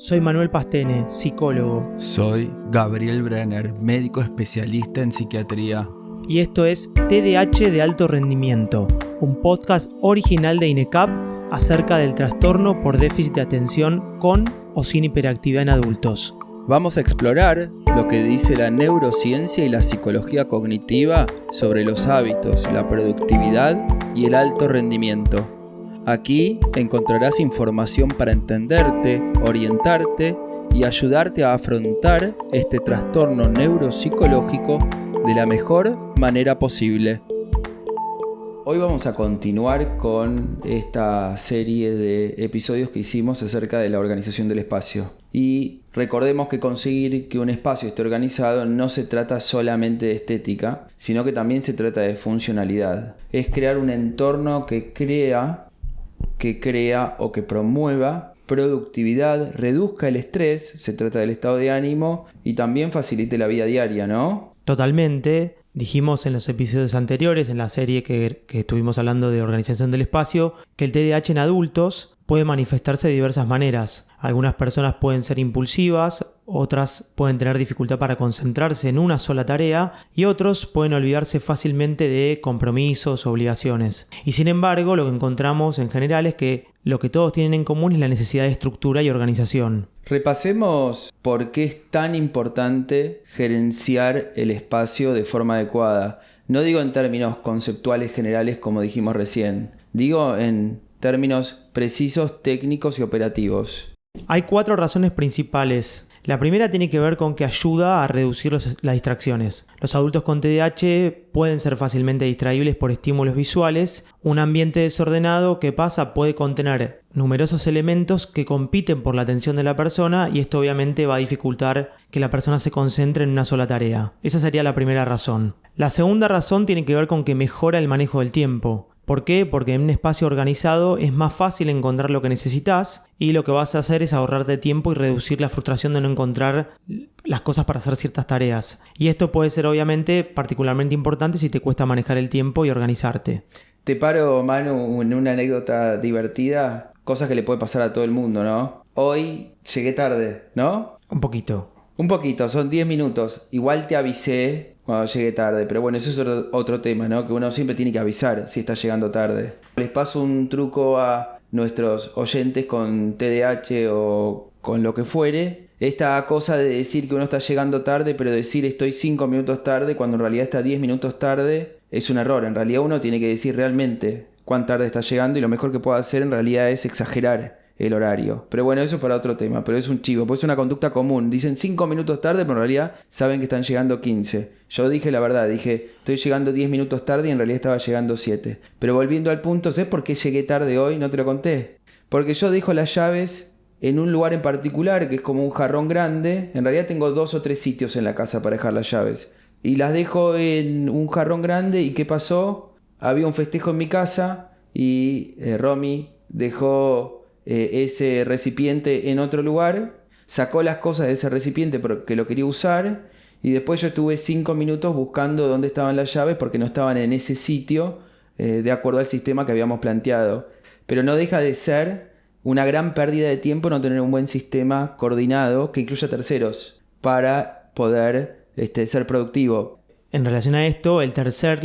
Soy Manuel Pastene, psicólogo. Soy Gabriel Brenner, médico especialista en psiquiatría. Y esto es TDAH de alto rendimiento, un podcast original de INECAP acerca del trastorno por déficit de atención con o sin hiperactividad en adultos. Vamos a explorar lo que dice la neurociencia y la psicología cognitiva sobre los hábitos, la productividad y el alto rendimiento. Aquí encontrarás información para entenderte, orientarte y ayudarte a afrontar este trastorno neuropsicológico de la mejor manera posible. Hoy vamos a continuar con esta serie de episodios que hicimos acerca de la organización del espacio. Y recordemos que conseguir que un espacio esté organizado no se trata solamente de estética, sino que también se trata de funcionalidad. Es crear un entorno que crea o que promueva productividad, reduzca el estrés, se trata del estado de ánimo, y también facilite la vida diaria, ¿no? Totalmente. Dijimos en los episodios anteriores, en la serie que estuvimos hablando de organización del espacio, que el TDAH en adultos puede manifestarse de diversas maneras. Algunas personas pueden ser impulsivas, otras pueden tener dificultad para concentrarse en una sola tarea y otros pueden olvidarse fácilmente de compromisos o obligaciones. Y sin embargo, lo que encontramos en general es que lo que todos tienen en común es la necesidad de estructura y organización. Repasemos por qué es tan importante gerenciar el espacio de forma adecuada. No digo en términos conceptuales generales como dijimos recién, digo en términos precisos, técnicos y operativos. Hay 4 razones principales. La primera tiene que ver con que ayuda a reducir las distracciones. Los adultos con TDAH pueden ser fácilmente distraíbles por estímulos visuales. Un ambiente desordenado que pasa puede contener numerosos elementos que compiten por la atención de la persona y esto obviamente va a dificultar que la persona se concentre en una sola tarea. Esa sería la primera razón. La segunda razón tiene que ver con que mejora el manejo del tiempo. ¿Por qué? Porque en un espacio organizado es más fácil encontrar lo que necesitas y lo que vas a hacer es ahorrarte tiempo y reducir la frustración de no encontrar las cosas para hacer ciertas tareas. Y esto puede ser obviamente particularmente importante si te cuesta manejar el tiempo y organizarte. Te paro, Manu, en una anécdota divertida, cosas que le puede pasar a todo el mundo, ¿no? Hoy llegué tarde, ¿no? Un poquito, son 10 minutos. Igual te avisé cuando llegué tarde, pero bueno, eso es otro tema, ¿no? Que uno siempre tiene que avisar si está llegando tarde. Les paso un truco a nuestros oyentes con TDAH o con lo que fuere. Esta cosa de decir que uno está llegando tarde, pero decir estoy 5 minutos tarde cuando en realidad está 10 minutos tarde, es un error. En realidad uno tiene que decir realmente cuán tarde está llegando y lo mejor que puede hacer en realidad es exagerar el horario. Pero bueno, eso es para otro tema, pero es un chivo, pues es una conducta común. Dicen 5 minutos tarde, pero en realidad saben que están llegando 15. Yo dije la verdad, dije estoy llegando 10 minutos tarde y en realidad estaba llegando 7. Pero volviendo al punto, ¿sabes por qué llegué tarde hoy? No te lo conté. Porque yo dejo las llaves en un lugar en particular, que es como un jarrón grande. En realidad tengo 2 o 3 sitios en la casa para dejar las llaves. Y las dejo en un jarrón grande. ¿Y qué pasó? Había un festejo en mi casa y Romy dejó ese recipiente en otro lugar, sacó las cosas de ese recipiente porque lo quería usar y después yo estuve 5 minutos buscando dónde estaban las llaves porque no estaban en ese sitio de acuerdo al sistema que habíamos planteado. Pero no deja de ser una gran pérdida de tiempo no tener un buen sistema coordinado que incluya terceros para poder ser productivo. En relación a esto, la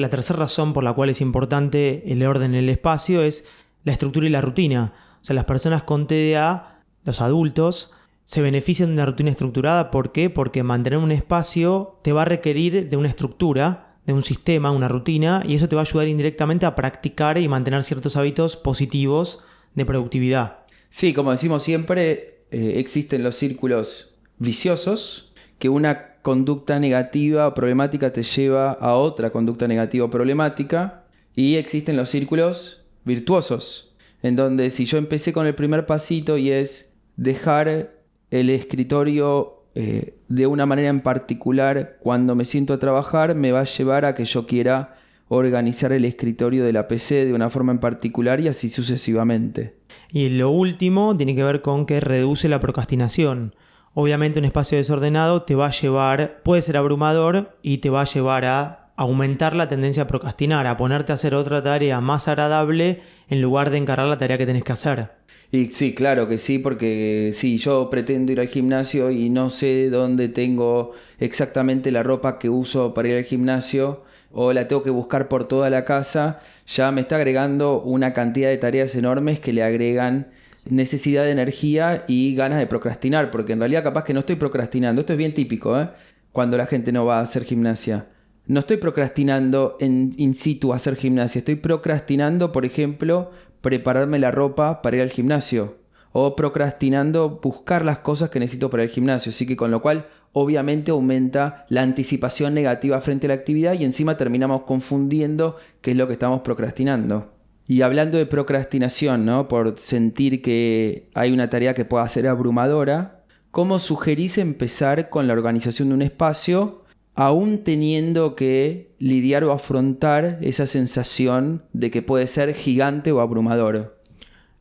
tercera razón por la cual es importante el orden en el espacio es la estructura y la rutina. O sea, las personas con TDA, los adultos, se benefician de una rutina estructurada. ¿Por qué? Porque mantener un espacio te va a requerir de una estructura, de un sistema, una rutina, y eso te va a ayudar indirectamente a practicar y mantener ciertos hábitos positivos de productividad. Sí, como decimos siempre, existen los círculos viciosos, que una conducta negativa o problemática te lleva a otra conducta negativa o problemática, y existen los círculos virtuosos, en donde si yo empecé con el primer pasito y es dejar el escritorio de una manera en particular cuando me siento a trabajar, me va a llevar a que yo quiera organizar el escritorio de la PC de una forma en particular y así sucesivamente. Y lo último tiene que ver con que reduce la procrastinación. Obviamente un espacio desordenado te va a llevar, puede ser abrumador y te va a llevar a aumentar la tendencia a procrastinar, a ponerte a hacer otra tarea más agradable en lugar de encarar la tarea que tenés que hacer. Y sí, claro que sí, porque sí, yo pretendo ir al gimnasio y no sé dónde tengo exactamente la ropa que uso para ir al gimnasio, o la tengo que buscar por toda la casa, ya me está agregando una cantidad de tareas enormes que le agregan necesidad de energía y ganas de procrastinar, porque en realidad capaz que no estoy procrastinando. Esto es bien típico, cuando la gente no va a hacer gimnasia. No estoy procrastinando in situ a hacer gimnasia, estoy procrastinando, por ejemplo, prepararme la ropa para ir al gimnasio, o procrastinando buscar las cosas que necesito para el gimnasio. Así que con lo cual obviamente aumenta la anticipación negativa frente a la actividad y encima terminamos confundiendo qué es lo que estamos procrastinando. Y hablando de procrastinación, ¿no? Por sentir que hay una tarea que pueda ser abrumadora, ¿cómo sugerís empezar con la organización de un espacio, aún teniendo que lidiar o afrontar esa sensación de que puede ser gigante o abrumador?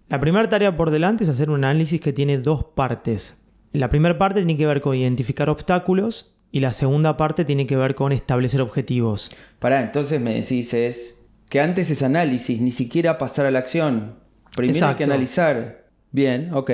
La primera tarea por delante es hacer un análisis que tiene dos partes. La primera parte tiene que ver con identificar obstáculos y la segunda parte tiene que ver con establecer objetivos. Entonces me decís que antes es análisis, ni siquiera pasar a la acción. Primero Exacto. hay que analizar. Bien, ok.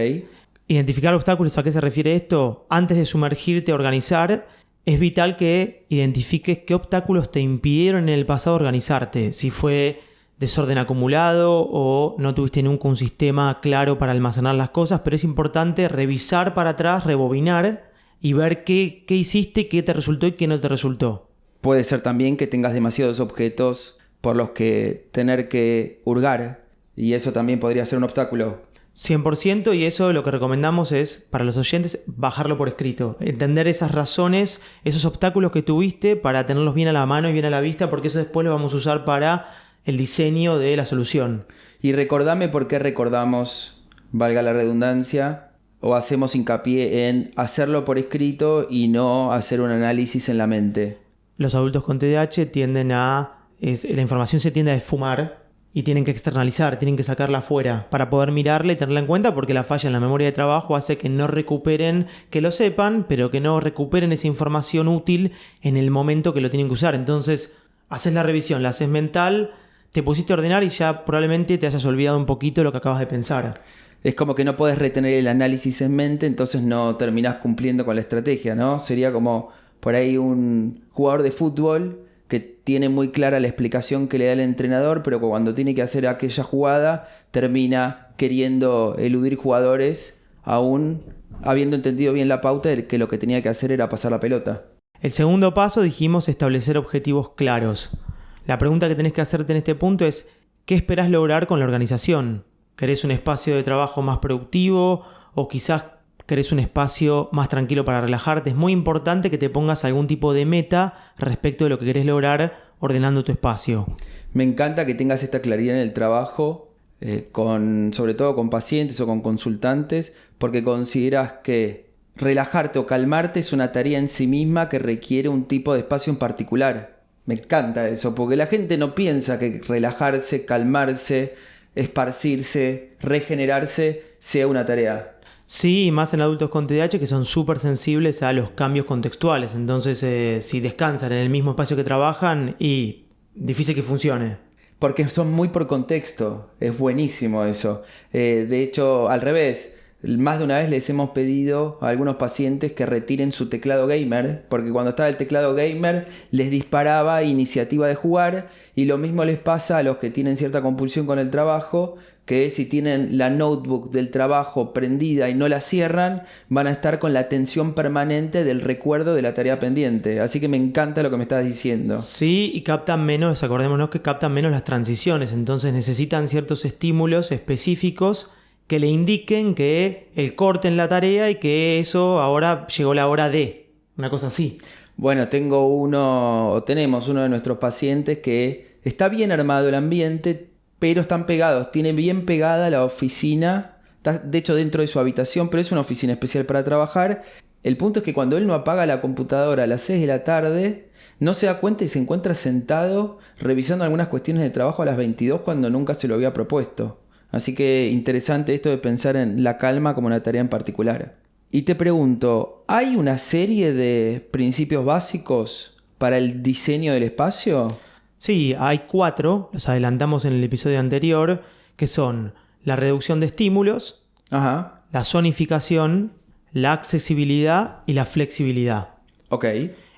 Identificar obstáculos, ¿a qué se refiere esto? Antes de sumergirte a organizar, es vital que identifiques qué obstáculos te impidieron en el pasado organizarte. Si fue desorden acumulado o no tuviste nunca un sistema claro para almacenar las cosas, pero es importante revisar para atrás, rebobinar y ver qué hiciste, qué te resultó y qué no te resultó. Puede ser también que tengas demasiados objetos por los que tener que hurgar, y eso también podría ser un obstáculo. 100%, y eso lo que recomendamos es, para los oyentes, bajarlo por escrito. Entender esas razones, esos obstáculos que tuviste para tenerlos bien a la mano y bien a la vista, porque eso después lo vamos a usar para el diseño de la solución. Y recordame por qué recordamos, valga la redundancia, o hacemos hincapié en hacerlo por escrito y no hacer un análisis en la mente. Los adultos con TDAH tienden a... la información se tiende a esfumar y tienen que externalizar, tienen que sacarla afuera para poder mirarla y tenerla en cuenta, porque la falla en la memoria de trabajo hace que no recuperen, que lo sepan, pero que no recuperen esa información útil en el momento que lo tienen que usar. Entonces, haces la revisión, la haces mental, te pusiste a ordenar y ya probablemente te hayas olvidado un poquito lo que acabas de pensar. Es como que no podés retener el análisis en mente, entonces no terminás cumpliendo con la estrategia, ¿no? Sería como por ahí un jugador de fútbol que tiene muy clara la explicación que le da el entrenador, pero cuando tiene que hacer aquella jugada termina queriendo eludir jugadores, aún habiendo entendido bien la pauta de que lo que tenía que hacer era pasar la pelota. El segundo paso, dijimos, establecer objetivos claros. La pregunta que tenés que hacerte en este punto es: ¿qué esperás lograr con la organización? ¿Querés un espacio de trabajo más productivo o quizás querés un espacio más tranquilo para relajarte? Es muy importante que te pongas algún tipo de meta respecto de lo que querés lograr ordenando tu espacio. Me encanta que tengas esta claridad en el trabajo, sobre todo con pacientes o con consultantes, porque consideras que relajarte o calmarte es una tarea en sí misma que requiere un tipo de espacio en particular. Me encanta eso, porque la gente no piensa que relajarse, calmarse, esparcirse, regenerarse sea una tarea. Sí, y más en adultos con TDAH que son súper sensibles a los cambios contextuales. Entonces, si descansan en el mismo espacio que trabajan, y difícil que funcione. Porque son muy por contexto. Es buenísimo eso. De hecho, al revés. Más de una vez les hemos pedido a algunos pacientes que retiren su teclado gamer, porque cuando estaba el teclado gamer les disparaba iniciativa de jugar, y lo mismo les pasa a los que tienen cierta compulsión con el trabajo, que si tienen la notebook del trabajo prendida y no la cierran, van a estar con la tensión permanente del recuerdo de la tarea pendiente. Así que me encanta lo que me estás diciendo. Sí, y captan menos, acordémonos que captan menos las transiciones, entonces necesitan ciertos estímulos específicos que le indiquen que el corte en la tarea y que eso ahora llegó la hora de, una cosa así. Bueno, tenemos uno de nuestros pacientes que está bien armado el ambiente, pero están pegados, tiene bien pegada la oficina, está de hecho dentro de su habitación, pero es una oficina especial para trabajar. El punto es que cuando él no apaga la computadora a las 6 de la tarde, no se da cuenta y se encuentra sentado revisando algunas cuestiones de trabajo a las 22 cuando nunca se lo había propuesto. Así que interesante esto de pensar en la calma como una tarea en particular. Y te pregunto, ¿hay una serie de principios básicos para el diseño del espacio? Sí, hay 4, los adelantamos en el episodio anterior, que son la reducción de estímulos, Ajá. la zonificación, la accesibilidad y la flexibilidad. Ok.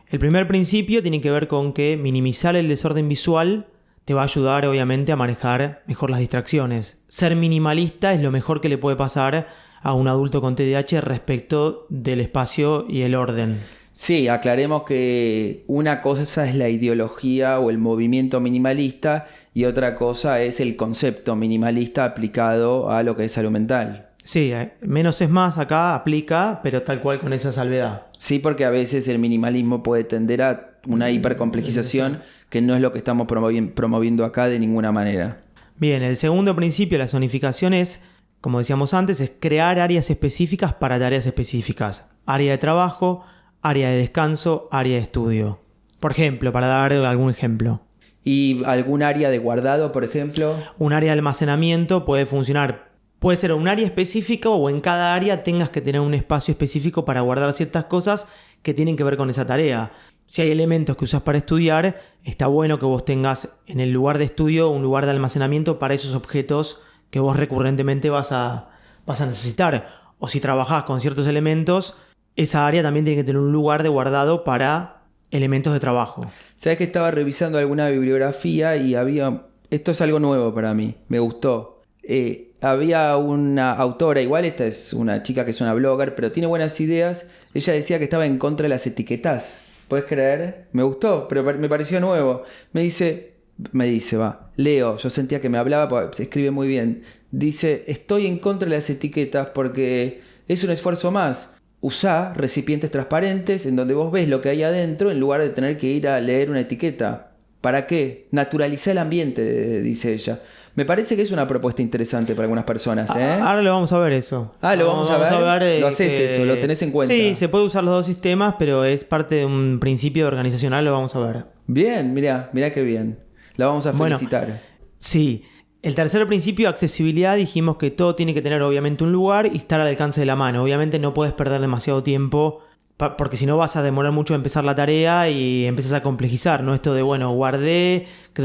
El primer principio tiene que ver con que minimizar el desorden visual te va a ayudar obviamente a manejar mejor las distracciones. Ser minimalista es lo mejor que le puede pasar a un adulto con TDAH respecto del espacio y el orden. Sí, aclaremos que una cosa es la ideología o el movimiento minimalista y otra cosa es el concepto minimalista aplicado a lo que es salud mental. Sí, menos es más acá aplica, pero tal cual con esa salvedad. Sí, porque a veces el minimalismo puede tender a una hipercomplejización que no es lo que estamos promoviendo acá de ninguna manera. Bien, el segundo principio, la zonificación es, como decíamos antes, es crear áreas específicas para tareas específicas. Área de trabajo, área de descanso, área de estudio. Por ejemplo, para dar algún ejemplo. ¿Y algún área de guardado, por ejemplo? Un área de almacenamiento puede funcionar. Puede ser un área específica o en cada área tengas que tener un espacio específico para guardar ciertas cosas que tienen que ver con esa tarea. Si hay elementos que usas para estudiar, está bueno que vos tengas en el lugar de estudio un lugar de almacenamiento para esos objetos que vos recurrentemente vas a necesitar. O si trabajás con ciertos elementos, esa área también tiene que tener un lugar de guardado para elementos de trabajo. Sabes que estaba revisando alguna bibliografía y había... Esto es algo nuevo para mí, me gustó. Había una autora, igual esta es una chica que es una blogger, pero tiene buenas ideas. Ella decía que estaba en contra de las etiquetas. ¿Puedes creer? Me gustó, pero me pareció nuevo. Me dice, Leo, yo sentía que me hablaba, porque se escribe muy bien. Dice, estoy en contra de las etiquetas porque es un esfuerzo más. Usá recipientes transparentes en donde vos ves lo que hay adentro en lugar de tener que ir a leer una etiqueta. ¿Para qué? Naturalizar el ambiente, dice ella. Me parece que es una propuesta interesante para algunas personas, ¿eh? Ahora lo vamos a ver eso. Lo vamos a ver. Lo haces eso, lo tenés en cuenta. Sí, se puede usar los dos sistemas, pero es parte de un principio organizacional, lo vamos a ver. Bien, mirá qué bien. La vamos a felicitar. Bueno, sí. El tercer principio, accesibilidad, dijimos que todo tiene que tener obviamente un lugar y estar al alcance de la mano. Obviamente no puedes perder demasiado tiempo porque si no vas a demorar mucho en empezar la tarea y empiezas a complejizar, ¿no? Esto de, guardé, que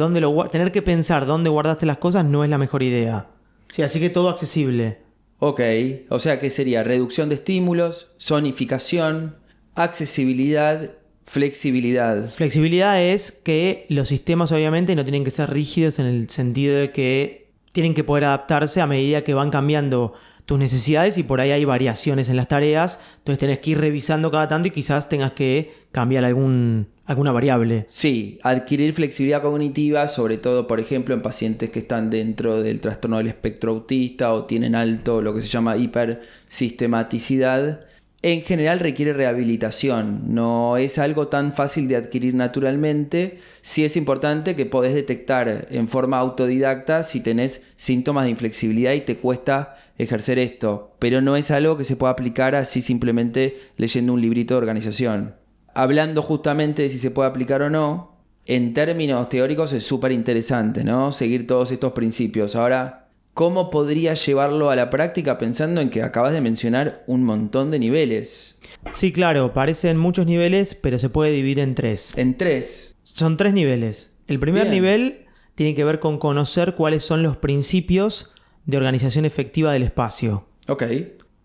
tener que pensar dónde guardaste las cosas no es la mejor idea. Sí, así que todo accesible. Ok, o sea que sería reducción de estímulos, zonificación, accesibilidad, flexibilidad. Flexibilidad es que los sistemas obviamente no tienen que ser rígidos en el sentido de que tienen que poder adaptarse a medida que van cambiando tus necesidades y por ahí hay variaciones en las tareas, entonces tenés que ir revisando cada tanto y quizás tengas que cambiar alguna variable. Sí, adquirir flexibilidad cognitiva, sobre todo, por ejemplo, en pacientes que están dentro del trastorno del espectro autista o tienen alto lo que se llama hipersistematicidad. En general requiere rehabilitación, no es algo tan fácil de adquirir naturalmente. Sí es importante que podés detectar en forma autodidacta si tenés síntomas de inflexibilidad y te cuesta ejercer esto, pero no es algo que se pueda aplicar así simplemente leyendo un librito de organización. Hablando justamente de si se puede aplicar o no, en términos teóricos es súper interesante, ¿no? Seguir todos estos principios. Ahora, ¿cómo podrías llevarlo a la práctica pensando en que acabas de mencionar un montón de niveles? Sí, claro, parecen muchos niveles, pero se puede dividir en 3. ¿En 3? Son 3 niveles. El primer nivel tiene que ver con conocer cuáles son los principios de organización efectiva del espacio. Ok.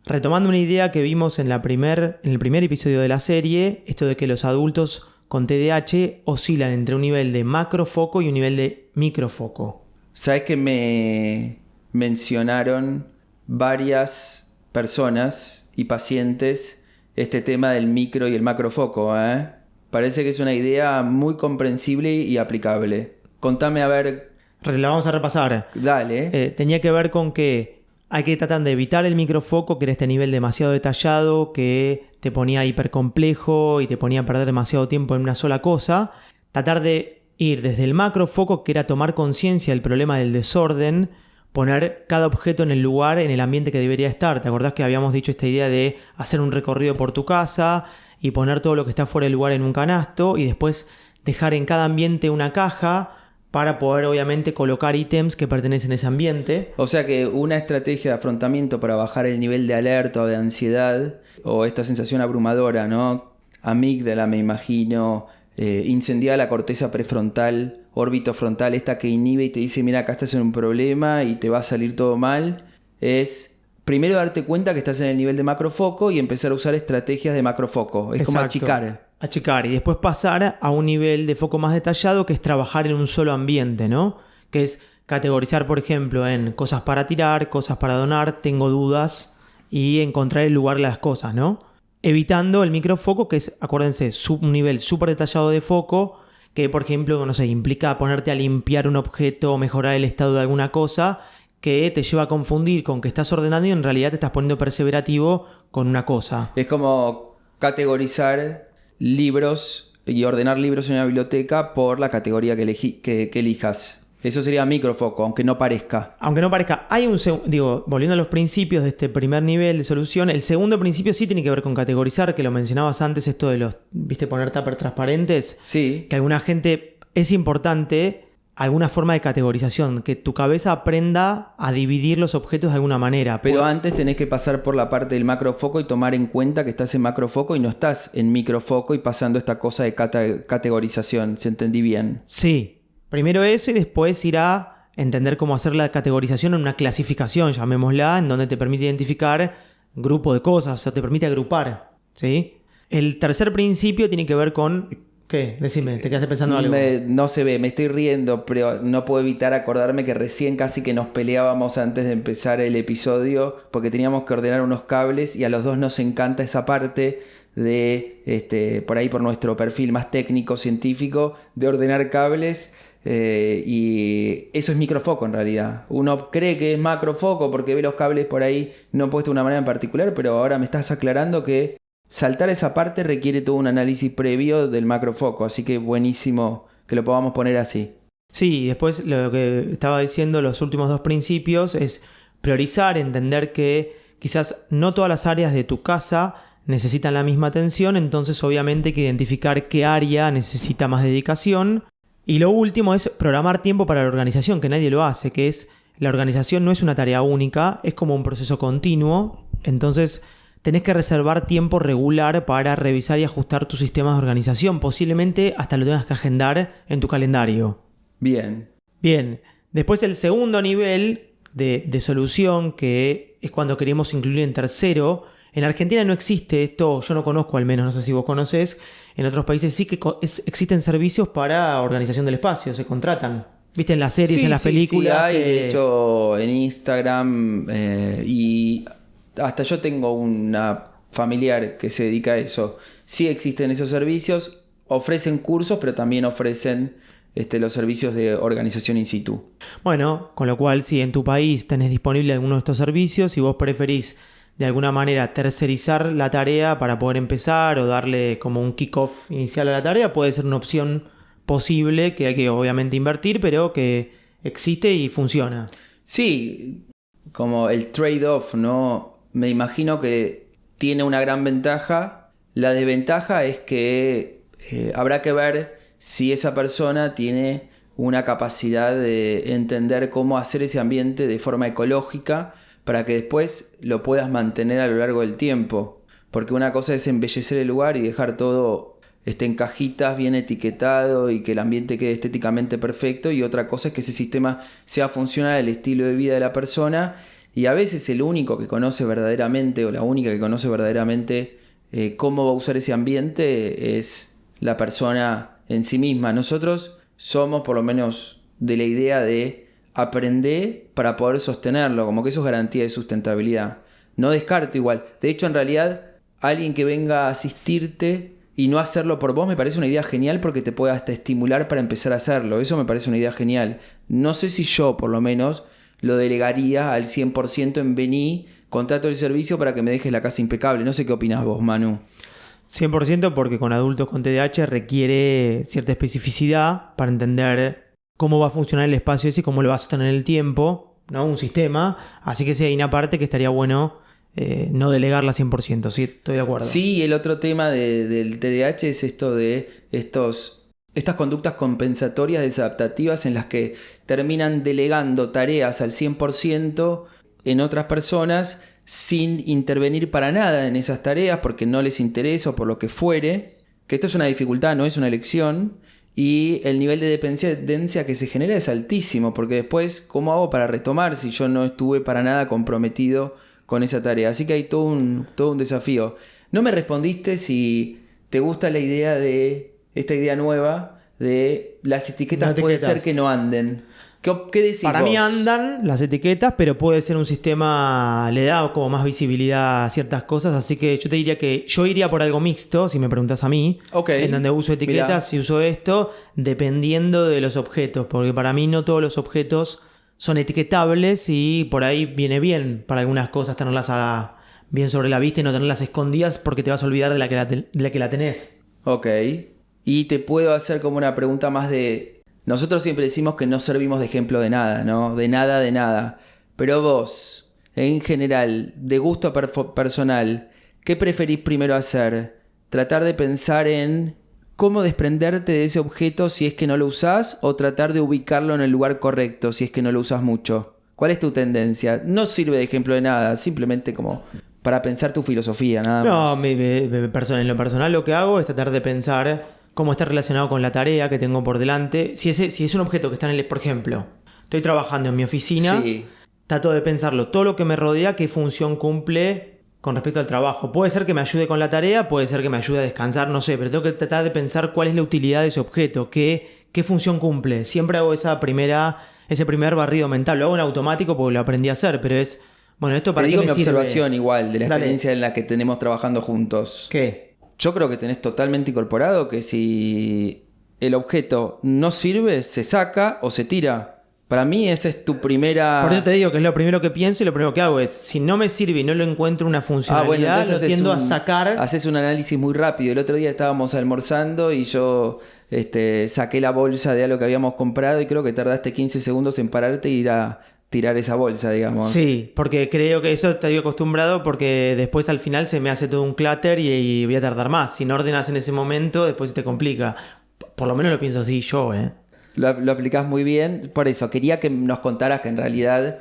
Retomando una idea que vimos en el primer episodio de la serie, esto de que los adultos con TDAH oscilan entre un nivel de macrofoco y un nivel de microfoco. ¿Sabes que me mencionaron varias personas y pacientes este tema del micro y el macrofoco, ¿eh? Parece que es una idea muy comprensible y aplicable. Contame a ver. La vamos a repasar. Dale. Tenía que ver con que hay que tratar de evitar el microfoco, que era este nivel demasiado detallado, que te ponía hipercomplejo y te ponía a perder demasiado tiempo en una sola cosa. Tratar de ir desde el macrofoco, que era tomar conciencia del problema del desorden, poner cada objeto en el lugar, en el ambiente que debería estar. ¿Te acordás que habíamos dicho esta idea de hacer un recorrido por tu casa y poner todo lo que está fuera del lugar en un canasto y después dejar en cada ambiente una caja para poder obviamente colocar ítems que pertenecen a ese ambiente? O sea que una estrategia de afrontamiento para bajar el nivel de alerta o de ansiedad o esta sensación abrumadora, ¿no? Amígdala, me imagino, incendiada la corteza prefrontal, órbitofrontal, esta que inhibe y te dice, mira, acá estás en un problema y te va a salir todo mal, es primero darte cuenta que estás en el nivel de macrofoco y empezar a usar estrategias de macrofoco. Es como achicar. Achicar y después pasar a un nivel de foco más detallado, que es trabajar en un solo ambiente, ¿no? Que es categorizar, por ejemplo, en cosas para tirar, cosas para donar, tengo dudas, y encontrar el lugar de las cosas, ¿no? Evitando el microfoco, que es, acuérdense, un nivel súper detallado de foco, que por ejemplo, no sé, implica ponerte a limpiar un objeto o mejorar el estado de alguna cosa, que te lleva a confundir con que estás ordenando y en realidad te estás poniendo perseverativo con una cosa. Es como categorizar libros y ordenar libros en una biblioteca por la categoría que elijas. Eso sería microfoco, aunque no parezca. Aunque no parezca, hay volviendo a los principios de este primer nivel de solución, el segundo principio sí tiene que ver con categorizar, que lo mencionabas antes, esto de los, ¿viste? Poner tuppers transparentes. Sí. Que alguna gente, es importante alguna forma de categorización, que tu cabeza aprenda a dividir los objetos de alguna manera. Pero antes tenés que pasar por la parte del macrofoco y tomar en cuenta que estás en macrofoco y no estás en microfoco y pasando esta cosa de categorización. ¿Se entendí bien? Sí. Primero eso y después ir a entender cómo hacer la categorización en una clasificación, llamémosla, en donde te permite identificar grupo de cosas, o sea, te permite agrupar, ¿sí? El tercer principio tiene que ver con... ¿Qué? Decime, ¿te quedaste pensando algo? No se ve, me estoy riendo, pero no puedo evitar acordarme que recién casi que nos peleábamos antes de empezar el episodio porque teníamos que ordenar unos cables y a los dos nos encanta esa parte de, por ahí por nuestro perfil más técnico, científico, de ordenar cables. Y eso es microfoco en realidad. Uno cree que es macrofoco porque ve los cables por ahí no puestos de una manera en particular, pero ahora me estás aclarando que saltar esa parte requiere todo un análisis previo del macrofoco, así que buenísimo que lo podamos poner así. Sí, después lo que estaba diciendo, los últimos dos principios es priorizar, entender que quizás no todas las áreas de tu casa necesitan la misma atención, entonces obviamente hay que identificar qué área necesita más dedicación. Y lo último es programar tiempo para la organización, que nadie lo hace, que es la organización no es una tarea única, es como un proceso continuo, entonces tenés que reservar tiempo regular para revisar y ajustar tus sistemas de organización, posiblemente hasta lo tengas que agendar en tu calendario. Bien. Bien, después el segundo nivel de solución, que es cuando queremos incluir en tercero. En Argentina no existe esto, yo no conozco al menos, no sé si vos conocés. En otros países sí que existen servicios para organización del espacio, se contratan. ¿Viste en las series, sí, en las películas? Sí, hay, de hecho, en Instagram y hasta yo tengo una familiar que se dedica a eso. Sí existen esos servicios, ofrecen cursos, pero también ofrecen los servicios de organización in situ. Bueno, con lo cual si en tu país tenés disponible alguno de estos servicios y vos preferís de alguna manera tercerizar la tarea para poder empezar o darle como un kick-off inicial a la tarea, puede ser una opción posible que hay que obviamente invertir, pero que existe y funciona. Sí, como el trade-off, ¿no? Me imagino que tiene una gran ventaja. La desventaja es que habrá que ver si esa persona tiene una capacidad de entender cómo hacer ese ambiente de forma ecológica para que después lo puedas mantener a lo largo del tiempo. Porque una cosa es embellecer el lugar y dejar todo en cajitas bien etiquetado y que el ambiente quede estéticamente perfecto, y otra cosa es que ese sistema sea funcional al estilo de vida de la persona, y a veces el único que conoce verdaderamente o la única que conoce verdaderamente cómo va a usar ese ambiente es la persona en sí misma. Nosotros somos por lo menos de la idea de aprender para poder sostenerlo, como que eso es garantía de sustentabilidad. No descarto igual. De hecho, en realidad, alguien que venga a asistirte y no hacerlo por vos me parece una idea genial porque te puede hasta estimular para empezar a hacerlo. Eso me parece una idea genial. No sé si yo, por lo menos, lo delegaría al 100% en vení, contrato el servicio para que me dejes la casa impecable. No sé qué opinás vos, Manu. 100% porque con adultos con TDAH requiere cierta especificidad para entender cómo va a funcionar el espacio ese y cómo lo va a sostener el tiempo, ¿no? Un sistema. Así que sí, hay una parte que estaría bueno no delegarla 100%, sí, estoy de acuerdo. Sí, el otro tema del TDAH es esto de estas conductas compensatorias desadaptativas en las que terminan delegando tareas al 100% en otras personas sin intervenir para nada en esas tareas porque no les interesa o por lo que fuere, que esto es una dificultad, no es una elección, y el nivel de dependencia que se genera es altísimo, porque después, ¿cómo hago para retomar si yo no estuve para nada comprometido con esa tarea? Así que hay todo un desafío. No me respondiste si te gusta la idea de esta idea nueva de las etiquetas puede ser que no anden. ¿Qué decís Para vos? mí andan las etiquetas, pero puede ser un sistema, le da como más visibilidad a ciertas cosas, así que yo te diría que yo iría por algo mixto, si me preguntas a mí, en donde uso etiquetas y uso esto, dependiendo de los objetos, porque para mí no todos los objetos son etiquetables y por ahí viene bien para algunas cosas tenerlas bien sobre la vista y no tenerlas escondidas porque te vas a olvidar de la que la tenés. Ok. Y te puedo hacer como una pregunta más de... Nosotros siempre decimos que no servimos de ejemplo de nada, ¿no? De nada. Pero vos, en general, de gusto personal, ¿qué preferís primero hacer? ¿Tratar de pensar en cómo desprenderte de ese objeto si es que no lo usás? ¿O tratar de ubicarlo en el lugar correcto si es que no lo usás mucho? ¿Cuál es tu tendencia? No sirve de ejemplo de nada, simplemente como para pensar tu filosofía, nada más. No, en lo personal lo que hago es tratar de pensar cómo está relacionado con la tarea que tengo por delante. Si es un objeto que está por ejemplo, estoy trabajando en mi oficina, Sí. trato de pensarlo, todo lo que me rodea, qué función cumple con respecto al trabajo. Puede ser que me ayude con la tarea, puede ser que me ayude a descansar, no sé, pero tengo que tratar de pensar cuál es la utilidad de ese objeto, qué función cumple. Siempre hago ese primer barrido mental, lo hago en automático porque lo aprendí a hacer, pero es, bueno, esto para Te qué digo me mi sirve. observación igual de la Dale. experiencia en la que tenemos trabajando juntos. ¿Qué? Yo creo que tenés totalmente incorporado que si el objeto no sirve, se saca o se tira. Para mí esa es tu primera... Por eso te digo que es lo primero que pienso y lo primero que hago es, si no me sirve y no lo encuentro una funcionalidad, lo tiendo a sacar. Haces un análisis muy rápido. El otro día estábamos almorzando y yo saqué la bolsa de algo que habíamos comprado y creo que tardaste 15 segundos en pararte e ir a tirar esa bolsa, digamos. Sí, porque creo que eso estoy acostumbrado porque después al final se me hace todo un clutter y voy a tardar más. Si no ordenas en ese momento, después se te complica. Por lo menos lo pienso así yo, ¿eh? Lo aplicás muy bien. Por eso, quería que nos contaras que en realidad...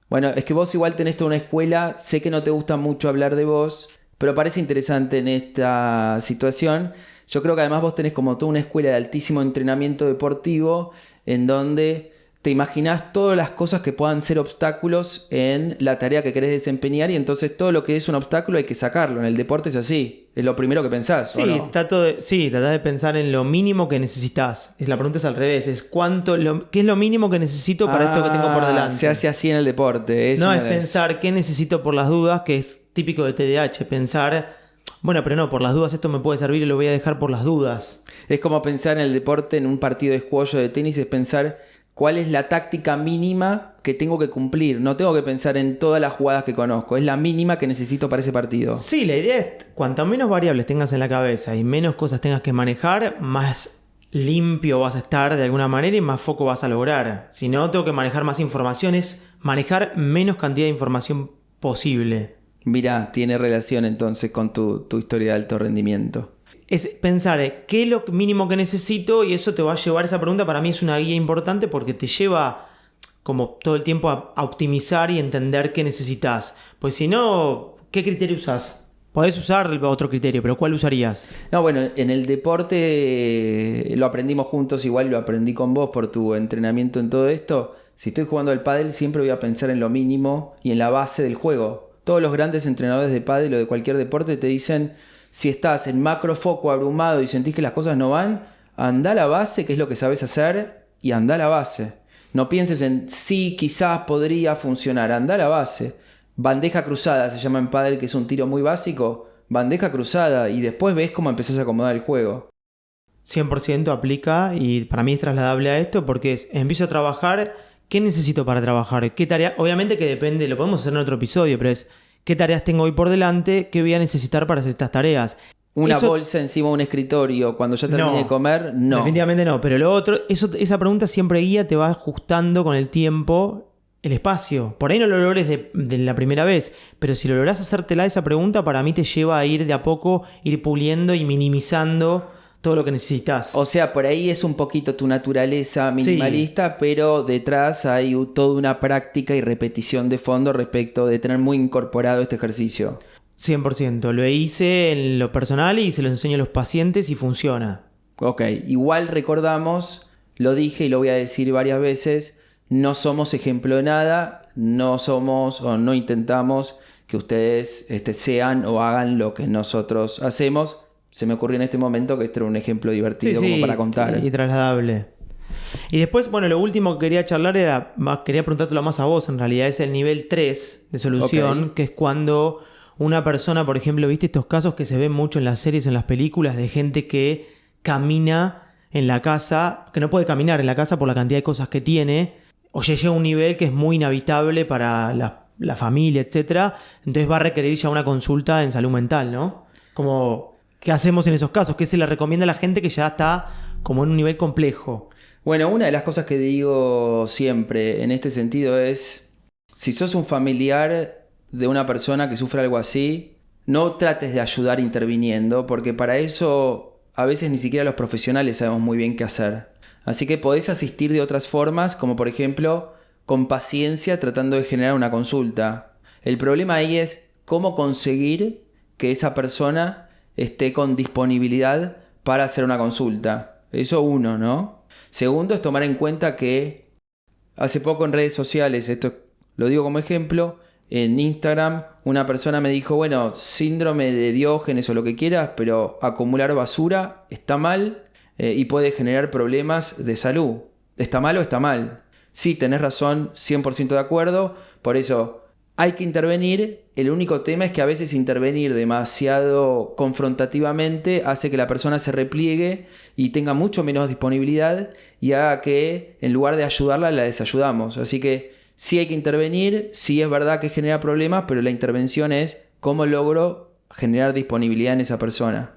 bueno, es que vos igual tenés toda una escuela. Sé que no te gusta mucho hablar de vos, pero parece interesante en esta situación. Yo creo que además vos tenés como toda una escuela de altísimo entrenamiento deportivo en donde... te imaginás todas las cosas que puedan ser obstáculos en la tarea que querés desempeñar y entonces todo lo que es un obstáculo hay que sacarlo. En el deporte es así. Es lo primero que pensás, Sí, ¿o no? tratá de pensar en lo mínimo que necesitas. La pregunta es al revés, es ¿qué es lo mínimo que necesito para esto que tengo por delante? Se hace así en el deporte. No es pensar qué necesito por las dudas, que es típico de TDAH. Pensar, bueno, pero no, por las dudas esto me puede servir y lo voy a dejar por las dudas. Es como pensar en el deporte, en un partido de squash o de tenis, es pensar cuál es la táctica mínima que tengo que cumplir. No tengo que pensar en todas las jugadas que conozco. Es la mínima que necesito para ese partido. Sí, la idea es, cuanto menos variables tengas en la cabeza y menos cosas tengas que manejar, más limpio vas a estar de alguna manera y más foco vas a lograr. Si no, tengo que manejar más informaciones, manejar menos cantidad de información posible. Mirá, tiene relación entonces con tu historia de alto rendimiento. Es pensar qué es lo mínimo que necesito y eso te va a llevar, esa pregunta para mí es una guía importante porque te lleva como todo el tiempo a optimizar y entender qué necesitas. Pues si no, ¿qué criterio usas? Podés usar otro criterio, pero ¿cuál usarías? No, bueno, en el deporte lo aprendimos juntos, igual lo aprendí con vos por tu entrenamiento en todo esto. Si estoy jugando al pádel siempre voy a pensar en lo mínimo y en la base del juego. Todos los grandes entrenadores de pádel o de cualquier deporte te dicen... si estás en macrofoco abrumado y sentís que las cosas no van, anda a la base, que es lo que sabes hacer, y anda a la base. No pienses en sí, quizás podría funcionar, anda a la base. Bandeja cruzada se llama en pádel, que es un tiro muy básico. Bandeja cruzada y después ves cómo empezás a acomodar el juego. 100% aplica y para mí es trasladable a esto porque empiezo a trabajar, ¿qué necesito para trabajar? ¿Qué tarea? Obviamente que depende, lo podemos hacer en otro episodio, pero es... ¿qué tareas tengo hoy por delante? ¿Qué voy a necesitar para hacer estas tareas? Una bolsa encima de un escritorio cuando ya termine de comer, no. Definitivamente no. Pero lo otro, esa pregunta siempre guía, te va ajustando con el tiempo el espacio. Por ahí no lo logres de la primera vez, pero si lo lográs hacértela esa pregunta, para mí te lleva a ir de a poco, ir puliendo y minimizando todo lo que necesitas. O sea, por ahí es un poquito tu naturaleza minimalista, sí. Pero detrás hay toda una práctica y repetición de fondo respecto de tener muy incorporado este ejercicio. 100%. Lo hice en lo personal y se lo enseño a los pacientes y funciona. Ok, igual recordamos, lo dije y lo voy a decir varias veces, no somos ejemplo de nada, no somos o no intentamos que ustedes sean o hagan lo que nosotros hacemos. Se me ocurrió en este momento que este era un ejemplo divertido como para contar. Y trasladable. Y después, bueno, lo último que quería charlar quería preguntártelo más a vos, en realidad es el nivel 3 de solución, Ok. que es cuando una persona, por ejemplo, viste estos casos que se ven mucho en las series, en las películas, de gente que camina en la casa, que no puede caminar en la casa por la cantidad de cosas que tiene, o ya llega a un nivel que es muy inhabitable para la familia, etcétera. Entonces va a requerir ya una consulta en salud mental, ¿no? Como, ¿qué hacemos en esos casos? ¿Qué se le recomienda a la gente que ya está como en un nivel complejo? Bueno, una de las cosas que digo siempre en este sentido es, si sos un familiar de una persona que sufre algo así, no trates de ayudar interviniendo, porque para eso a veces ni siquiera los profesionales sabemos muy bien qué hacer. Así que podés asistir de otras formas, como por ejemplo, con paciencia tratando de generar una consulta. El problema ahí es cómo conseguir que esa persona esté con disponibilidad para hacer una consulta. Eso uno, ¿no? Segundo es tomar en cuenta que hace poco en redes sociales, esto lo digo como ejemplo, en Instagram una persona me dijo, bueno, síndrome de Diógenes o lo que quieras, pero acumular basura está mal y puede generar problemas de salud. ¿Está mal o está mal? Sí, tenés razón, 100% de acuerdo, por eso hay que intervenir. El único tema es que a veces intervenir demasiado confrontativamente hace que la persona se repliegue y tenga mucho menos disponibilidad y haga que en lugar de ayudarla la desayudamos. Así que sí hay que intervenir, sí es verdad que genera problemas, pero la intervención es cómo logro generar disponibilidad en esa persona.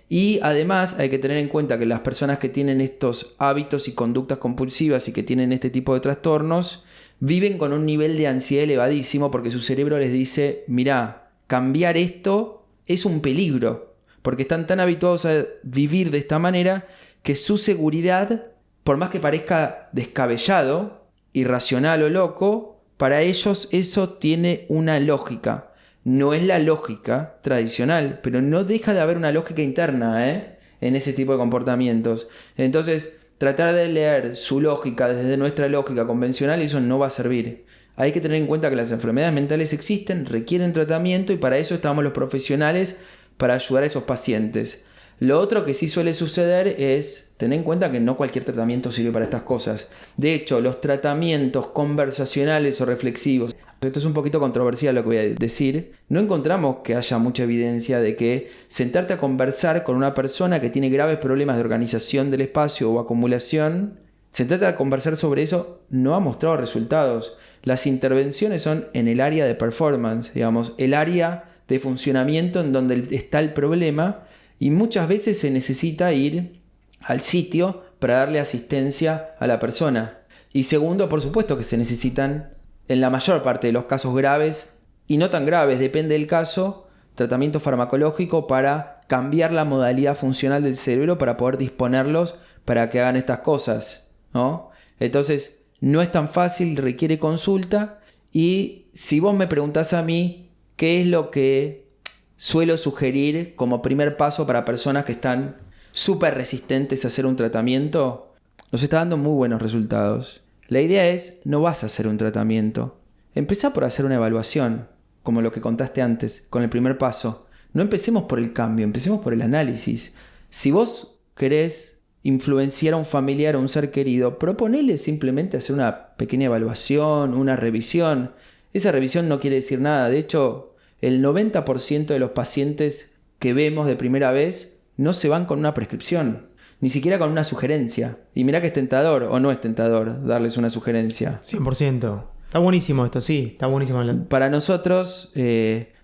Y además hay que tener en cuenta que las personas que tienen estos hábitos y conductas compulsivas y que tienen este tipo de trastornos viven con un nivel de ansiedad elevadísimo porque su cerebro les dice, mirá, cambiar esto es un peligro, porque están tan habituados a vivir de esta manera que su seguridad, por más que parezca descabellado, irracional o loco, para ellos eso tiene una lógica. No es la lógica tradicional, pero no deja de haber una lógica interna, en ese tipo de comportamientos. Entonces, tratar de leer su lógica desde nuestra lógica convencional, eso no va a servir. Hay que tener en cuenta que las enfermedades mentales existen, requieren tratamiento y para eso estamos los profesionales para ayudar a esos pacientes. Lo otro que sí suele suceder es tener en cuenta que no cualquier tratamiento sirve para estas cosas. De hecho, los tratamientos conversacionales o reflexivos, esto es un poquito controversial lo que voy a decir, no encontramos que haya mucha evidencia de que sentarte a conversar con una persona que tiene graves problemas de organización del espacio o acumulación, sentarte a conversar sobre eso no ha mostrado resultados. Las intervenciones son en el área de performance, digamos, el área de funcionamiento en donde está el problema. Y muchas veces se necesita ir al sitio para darle asistencia a la persona. Y segundo, por supuesto que se necesitan, en la mayor parte de los casos graves, y no tan graves, depende del caso, tratamiento farmacológico para cambiar la modalidad funcional del cerebro para poder disponerlos para que hagan estas cosas, ¿no? Entonces, no es tan fácil, requiere consulta. Y si vos me preguntás a mí qué es lo que suelo sugerir como primer paso para personas que están súper resistentes a hacer un tratamiento, nos está dando muy buenos resultados. La idea es, no vas a hacer un tratamiento. Empezá por hacer una evaluación, como lo que contaste antes, con el primer paso. No empecemos por el cambio, empecemos por el análisis. Si vos querés influenciar a un familiar o un ser querido, proponele simplemente hacer una pequeña evaluación, una revisión. Esa revisión no quiere decir nada. De hecho, el 90% de los pacientes que vemos de primera vez no se van con una prescripción, ni siquiera con una sugerencia. Y mirá que es tentador o no es tentador darles una sugerencia. 100%. Está buenísimo esto, sí. Está buenísimo. Para nosotros,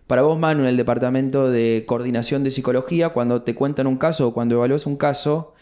para vos, Manu, en el departamento de coordinación de psicología, cuando te cuentan un caso o cuando evalúas un caso,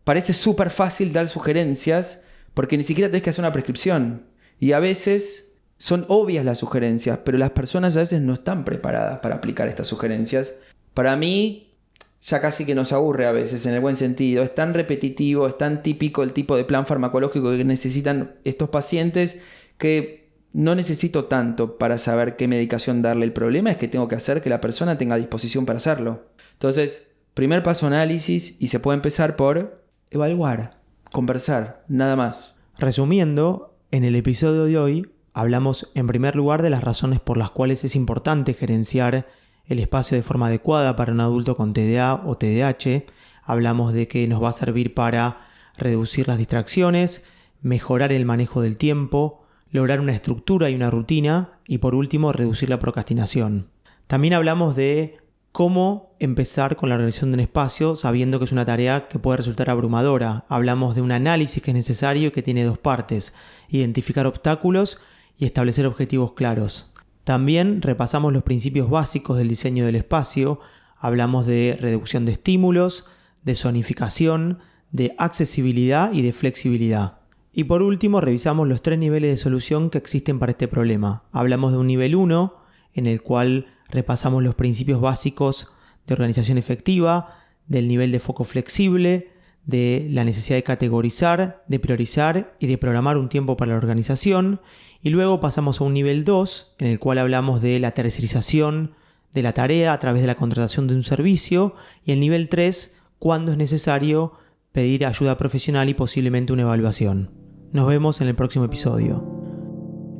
parece súper fácil dar sugerencias porque ni siquiera tenés que hacer una prescripción. Y a veces son obvias las sugerencias, pero las personas a veces no están preparadas para aplicar estas sugerencias. Para mí, ya casi que nos aburre a veces, en el buen sentido. Es tan repetitivo, es tan típico el tipo de plan farmacológico que necesitan estos pacientes que no necesito tanto para saber qué medicación darle. El problema es que tengo que hacer que la persona tenga disposición para hacerlo. Entonces, primer paso, análisis, y se puede empezar por evaluar, conversar, nada más. Resumiendo, en el episodio de hoy hablamos en primer lugar de las razones por las cuales es importante gerenciar el espacio de forma adecuada para un adulto con TDA o TDAH. Hablamos de que nos va a servir para reducir las distracciones, mejorar el manejo del tiempo, lograr una estructura y una rutina y por último reducir la procrastinación. También hablamos de cómo empezar con la organización de un espacio sabiendo que es una tarea que puede resultar abrumadora. Hablamos de un análisis que es necesario y que tiene dos partes: identificar obstáculos y establecer objetivos claros. También repasamos los principios básicos del diseño del espacio. Hablamos de reducción de estímulos, de zonificación, de accesibilidad y de flexibilidad. Y por último revisamos los 3 niveles de solución que existen para este problema. Hablamos de un nivel 1 en el cual repasamos los principios básicos de organización efectiva, del nivel de foco flexible, de la necesidad de categorizar, de priorizar y de programar un tiempo para la organización. Y luego pasamos a un nivel 2 en el cual hablamos de la tercerización de la tarea a través de la contratación de un servicio. Y el nivel 3, cuando es necesario pedir ayuda profesional y posiblemente una evaluación. Nos vemos en el próximo episodio.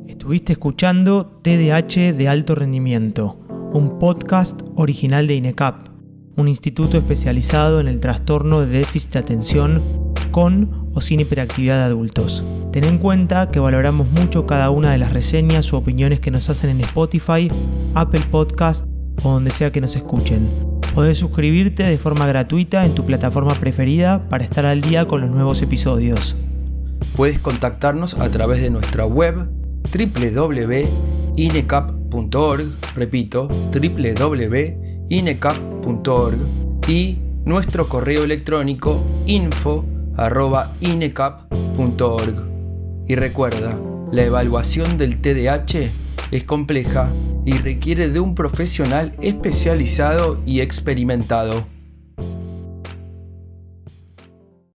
Estuviste escuchando TDAH de alto rendimiento, un podcast original de INECAP, un instituto especializado en el trastorno de déficit de atención con o sin hiperactividad de adultos. Ten en cuenta que valoramos mucho cada una de las reseñas u opiniones que nos hacen en Spotify, Apple Podcast o donde sea que nos escuchen. Podés suscribirte de forma gratuita en tu plataforma preferida para estar al día con los nuevos episodios. Puedes contactarnos a través de nuestra web www.inecap.org, repito, www.inecap.org, y nuestro correo electrónico info@inecap.org. Y recuerda, la evaluación del TDAH es compleja y requiere de un profesional especializado y experimentado.